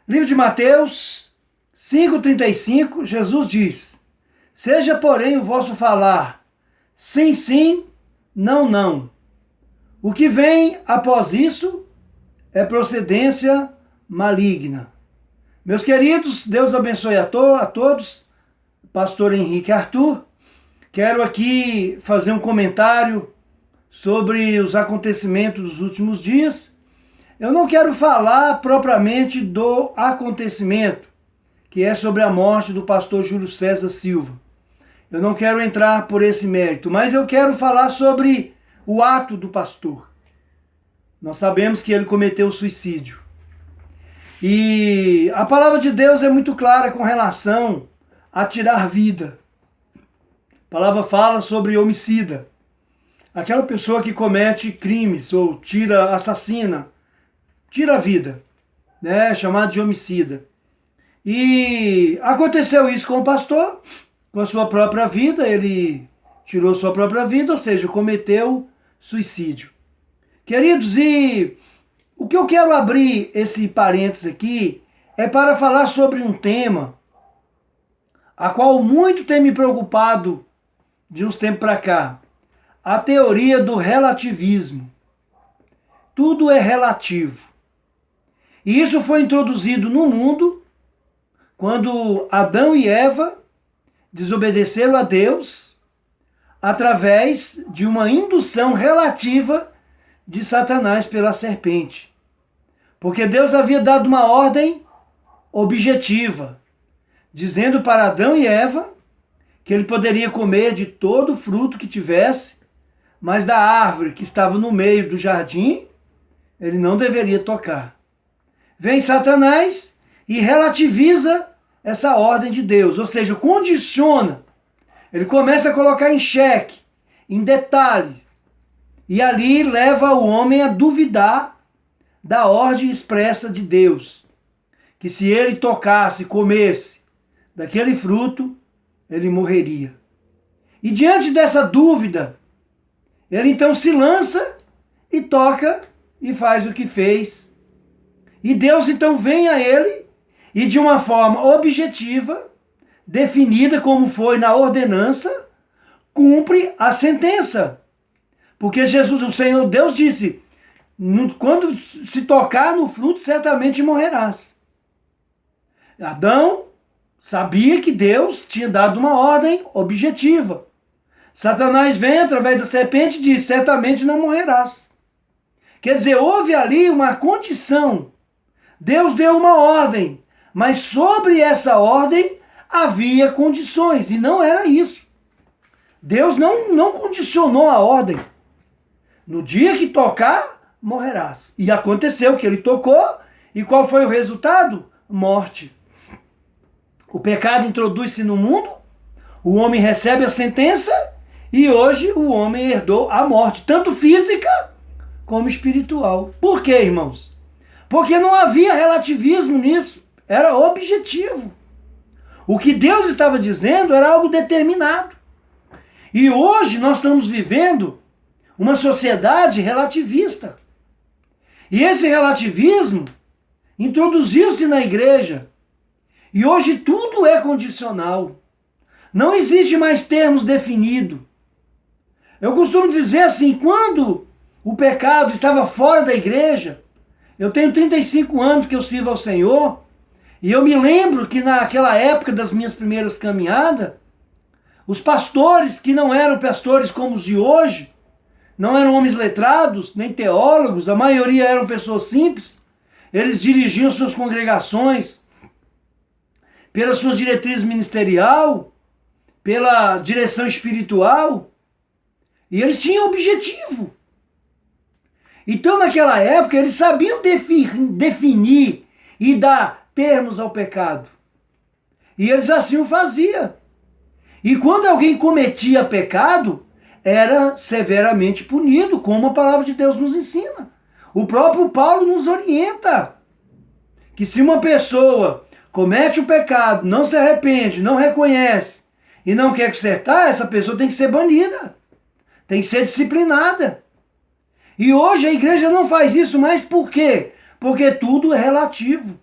Livro de Mateus 5,35, Jesus diz: seja, porém, o vosso falar sim, sim, não, não. O que vem após isso é procedência maligna. Meus queridos, Deus abençoe a todos. Pastor Henrique Arthur. Quero aqui fazer um comentário sobre os acontecimentos dos últimos dias. Eu não quero falar propriamente do acontecimento, que é sobre a morte do pastor Júlio César Silva. Eu não quero entrar por esse mérito, mas eu quero falar sobre o ato do pastor. Nós sabemos que ele cometeu suicídio. E a palavra de Deus é muito clara com relação a tirar vida. A palavra fala sobre homicida. Aquela pessoa que comete crimes ou assassina, tira a vida, né? Chamado de homicida. E aconteceu isso com o pastor, com a sua própria vida, ele tirou sua própria vida, ou seja, cometeu suicídio. Queridos, e o que eu quero abrir esse parênteses aqui é para falar sobre um tema a qual muito tem me preocupado de uns tempos para cá. A teoria do relativismo. Tudo é relativo. E isso foi introduzido no mundo quando Adão e Eva desobedeceram a Deus através de uma indução relativa de Satanás pela serpente. Porque Deus havia dado uma ordem objetiva, dizendo para Adão e Eva que ele poderia comer de todo o fruto que tivesse, mas da árvore que estava no meio do jardim, ele não deveria tocar. Vem Satanás e relativiza essa ordem de Deus, ou seja, condiciona. Ele começa a colocar em xeque, em detalhe, e ali leva o homem a duvidar da ordem expressa de Deus, que se ele tocasse, comesse daquele fruto, ele morreria. E diante dessa dúvida, ele então se lança e toca e faz o que fez. E Deus então vem a ele e de uma forma objetiva, definida como foi na ordenança, cumpre a sentença. Porque Jesus, o Senhor Deus disse, quando se tocar no fruto, certamente morrerás. Adão sabia que Deus tinha dado uma ordem objetiva. Satanás vem através da serpente e diz, certamente não morrerás. Quer dizer, houve ali uma condição. Deus deu uma ordem, mas sobre essa ordem havia condições, e não era isso. Deus não condicionou a ordem. No dia que tocar, morrerás. E aconteceu que ele tocou, e qual foi o resultado? Morte. O pecado introduz-se no mundo, o homem recebe a sentença, e hoje o homem herdou a morte, tanto física como espiritual. Por quê, irmãos? Porque não havia relativismo nisso, era objetivo. O que Deus estava dizendo era algo determinado. E hoje nós estamos vivendo uma sociedade relativista. E esse relativismo introduziu-se na igreja. E hoje tudo é condicional. Não existe mais termos definidos. Eu costumo dizer assim, quando o pecado estava fora da igreja, eu tenho 35 anos que eu sirvo ao Senhor, e eu me lembro que naquela época das minhas primeiras caminhadas, os pastores, que não eram pastores como os de hoje, não eram homens letrados, nem teólogos, a maioria eram pessoas simples, eles dirigiam suas congregações pelas suas diretrizes ministerial, pela direção espiritual, e eles tinham objetivo. Então, naquela época, eles sabiam definir e dar termos ao pecado. E eles assim o faziam. E quando alguém cometia pecado, era severamente punido, como a palavra de Deus nos ensina. O próprio Paulo nos orienta que se uma pessoa comete o pecado, não se arrepende, não reconhece e não quer consertar, essa pessoa tem que ser banida, tem que ser disciplinada. E hoje a igreja não faz isso mais por quê? Porque tudo é relativo.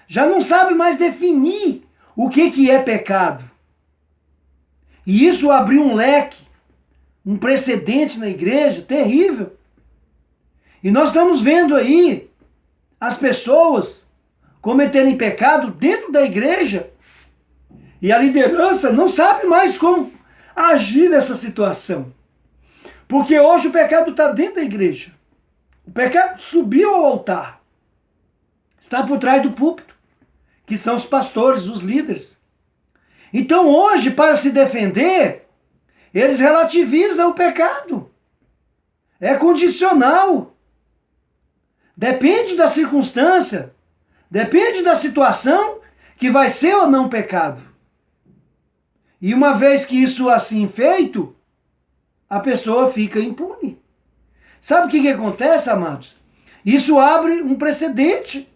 já não sabe mais definir o que é pecado. E isso abriu um leque, um precedente na igreja terrível. E nós estamos vendo aí as pessoas cometerem pecado dentro da igreja e a liderança não sabe mais como agir nessa situação. Porque hoje o pecado está dentro da igreja. O pecado subiu ao altar. Está por trás do púlpito, que são os pastores, os líderes. Então hoje, para se defender, eles relativizam o pecado. É condicional. Depende da circunstância, depende da situação que vai ser ou não pecado. E uma vez que isso assim feito, a pessoa fica impune. Sabe o que acontece, amados? Isso abre um precedente.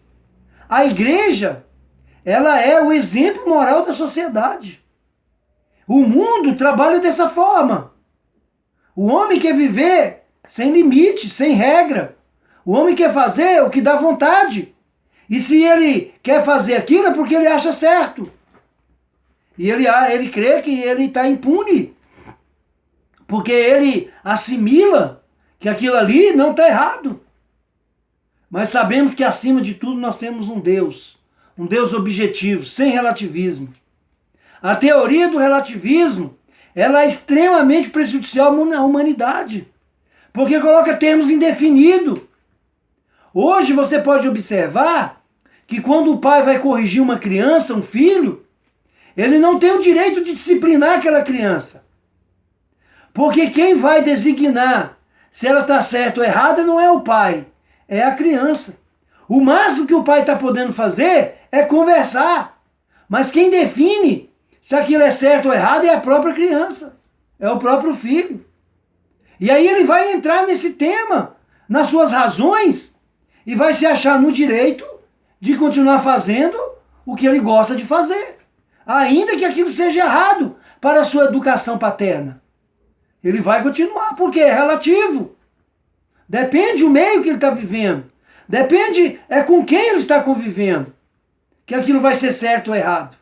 A igreja, ela é o exemplo moral da sociedade. O mundo trabalha dessa forma. O homem quer viver sem limite, sem regra. O homem quer fazer o que dá vontade. E se ele quer fazer aquilo é porque ele acha certo. E ele crê que ele está impune. Porque ele assimila que aquilo ali não está errado. Mas sabemos que acima de tudo nós temos um Deus objetivo, sem relativismo. A teoria do relativismo, ela é extremamente prejudicial à humanidade, porque coloca termos indefinidos. Hoje você pode observar que quando o pai vai corrigir uma criança, um filho, ele não tem o direito de disciplinar aquela criança. Porque quem vai designar se ela está certa ou errada não é o pai, é a criança. O máximo que o pai está podendo fazer é conversar. Mas quem define se aquilo é certo ou errado é a própria criança. É o próprio filho. E aí ele vai entrar nesse tema, nas suas razões, e vai se achar no direito de continuar fazendo o que ele gosta de fazer. Ainda que aquilo seja errado para a sua educação paterna. Ele vai continuar, porque é relativo. Depende do meio que ele está vivendo. Depende com quem ele está convivendo. Que aquilo vai ser certo ou errado.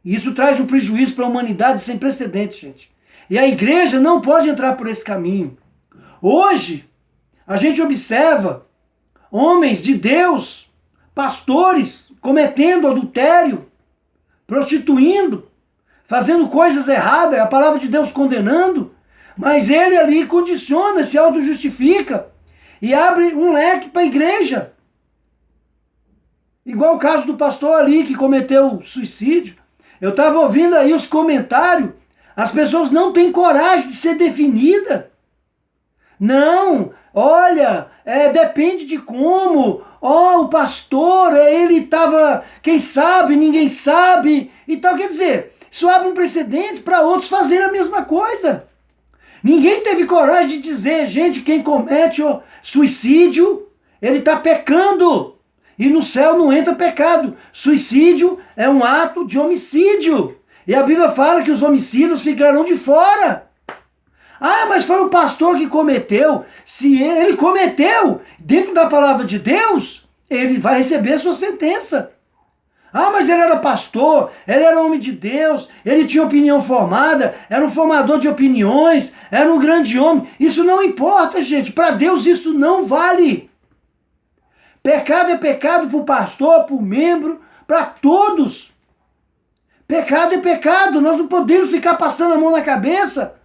E isso traz um prejuízo para a humanidade sem precedentes, gente. E a igreja não pode entrar por esse caminho. Hoje, a gente observa homens de Deus, pastores, cometendo adultério, prostituindo, fazendo coisas erradas, a palavra de Deus condenando, mas ele ali condiciona, se auto-justifica e abre um leque para a igreja. Igual o caso do pastor ali que cometeu suicídio. Eu estava ouvindo aí os comentários, as pessoas não têm coragem de ser definida. Não, olha, depende de como. O pastor, ele estava, quem sabe, ninguém sabe e tal. Quer dizer, isso abre um precedente para outros fazerem a mesma coisa. Ninguém teve coragem de dizer, gente, quem comete suicídio, ele está pecando. E no céu não entra pecado. Suicídio é um ato de homicídio. E a Bíblia fala que os homicidas ficarão de fora. Mas foi o pastor que cometeu. Se ele cometeu dentro da palavra de Deus, ele vai receber a sua sentença. Mas ele era pastor, ele era homem de Deus, ele tinha opinião formada, era um formador de opiniões, era um grande homem. Isso não importa, gente. Para Deus isso não vale. Pecado é pecado para o pastor, para o membro, para todos. Pecado é pecado, nós não podemos ficar passando a mão na cabeça.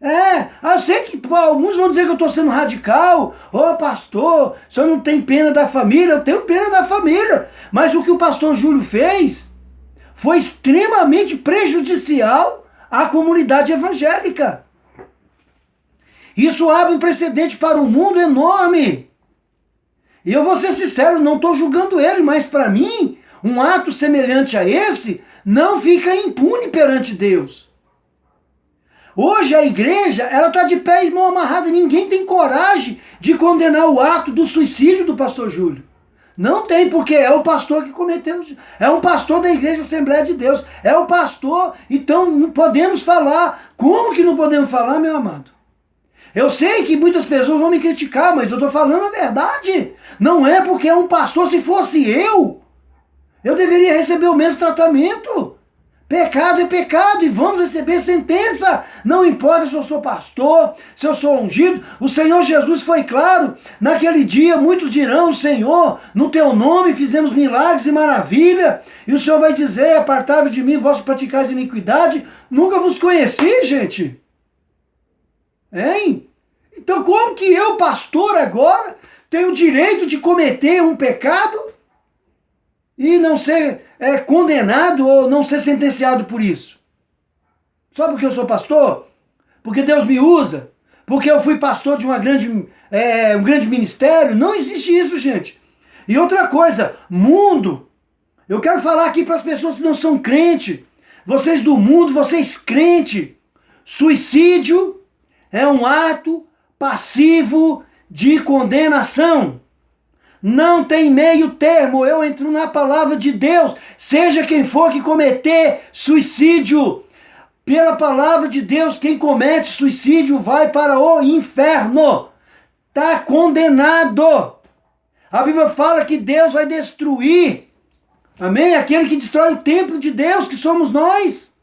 Eu sei que alguns vão dizer que eu estou sendo radical. Pastor, o senhor não tem pena da família? Eu tenho pena da família. Mas o que o pastor Júlio fez foi extremamente prejudicial à comunidade evangélica. Isso abre um precedente para o mundo enorme. E eu vou ser sincero, não estou julgando ele, mas para mim, um ato semelhante a esse não fica impune perante Deus. Hoje a igreja, ela está de pé e mão amarrada. Ninguém tem coragem de condenar o ato do suicídio do pastor Júlio. Não tem, porque é o pastor que cometeu. É um pastor da igreja Assembleia de Deus. É o pastor, então não podemos falar. Como que não podemos falar, meu amado? Eu sei que muitas pessoas vão me criticar, mas eu estou falando a verdade. Não é porque é um pastor, se fosse eu, Eu deveria receber o mesmo tratamento. Pecado é pecado e vamos receber sentença. Não importa se eu sou pastor, se eu sou ungido. O Senhor Jesus foi claro. Naquele dia muitos dirão: Senhor, no teu nome fizemos milagres e maravilha. E o Senhor vai dizer: apartai-vos de mim, vós praticais iniquidade. Nunca vos conheci, gente. Hein? Então como que eu, pastor, agora tenho o direito de cometer um pecado e não ser condenado ou não ser sentenciado por isso? Só porque eu sou pastor? Porque Deus me usa? Porque eu fui pastor de um grande ministério? Não existe isso, gente. E outra coisa, mundo. Eu quero falar aqui para as pessoas que não são crentes. Vocês do mundo, vocês crentes. Suicídio é um ato passivo de condenação. Não tem meio termo. Eu entro na palavra de Deus. Seja quem for que cometer suicídio, pela palavra de Deus, quem comete suicídio vai para o inferno. Está condenado. A Bíblia fala que Deus vai destruir, amém? Aquele que destrói o templo de Deus, que somos nós.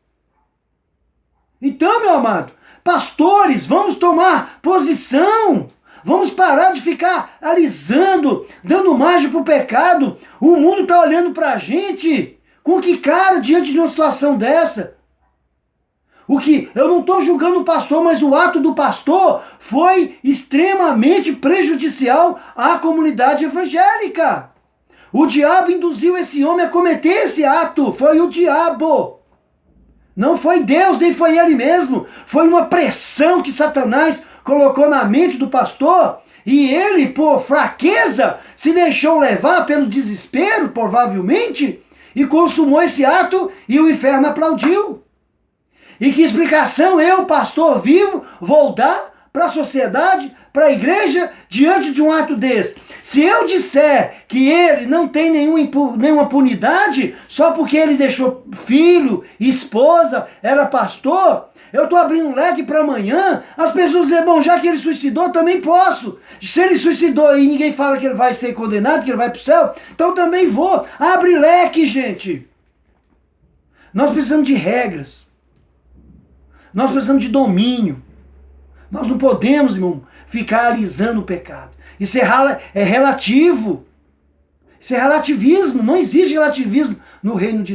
Então, meu amado, pastores, vamos tomar posição. Vamos parar de ficar alisando, dando margem para o pecado. O mundo está olhando para a gente com que cara diante de uma situação dessa? Eu não estou julgando o pastor, mas o ato do pastor foi extremamente prejudicial à comunidade evangélica. O diabo induziu esse homem a cometer esse ato. Foi o diabo. Não foi Deus, nem foi ele mesmo. Foi uma pressão que Satanás colocou na mente do pastor, e ele, por fraqueza, se deixou levar pelo desespero, provavelmente, e consumou esse ato, e o inferno aplaudiu. E que explicação eu, pastor vivo, vou dar para a sociedade, para a igreja, diante de um ato desse? Se eu disser que ele não tem nenhuma punidade, só porque ele deixou filho, esposa, era pastor, eu estou abrindo um leque para amanhã, as pessoas dizem: bom, já que ele suicidou, também posso. Se ele suicidou e ninguém fala que ele vai ser condenado, que ele vai para o céu, então também vou. Abre leque, gente. Nós precisamos de regras. Nós precisamos de domínio. Nós não podemos, irmão, ficar alisando o pecado. Isso é relativo. Isso é relativismo. Não existe relativismo no reino de Deus.